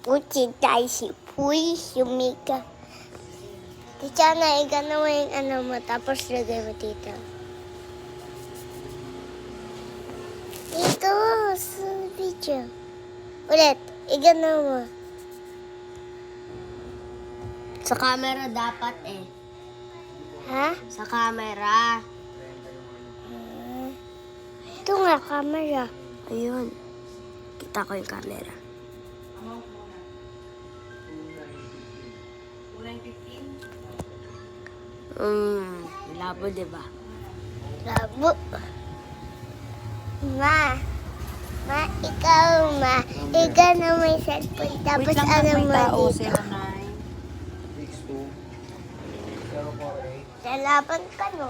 puchi, sumika. Tichana, igano mo yung ano mo, tapos lagay mo dito. Ito, sa video. Ulit, igano mo. Sa camera dapat eh. Ha? Sa camera. Ito nga, camera. Ayun. Kita ko yung camera. Labo, diba? Labo. Ma, ikaw, igano mo yung cellphone, tapos ano mo dito. 62 048 Lalaban ka, no?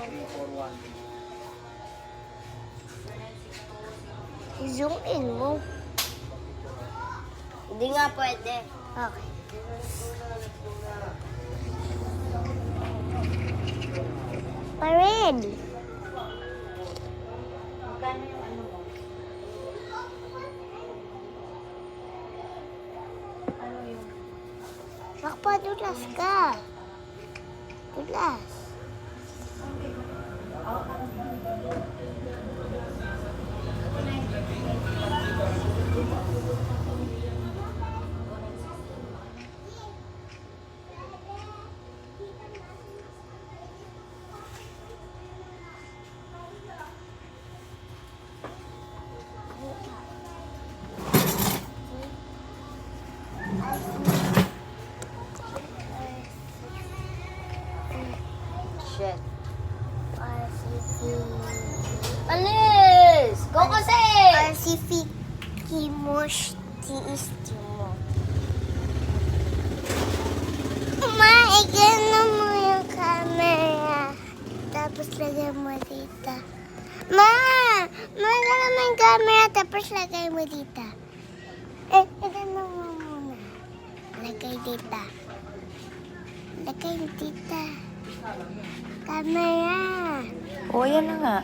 341. Zoom in mo. Hindi nga pwede. Okay. Pa rin. Magpadulas ka. Dulas. Shit. Pacific. Alis! Go kasi! Pacific Kimosh Tiistimo. Ma, igano mo yung camera. Tapos lagay mo dito. Ma, lagay mo yung camera tapos lagay mo dito. Igano mo muna. Lagay dito. Lagay dito. Camera. O, yan na nga.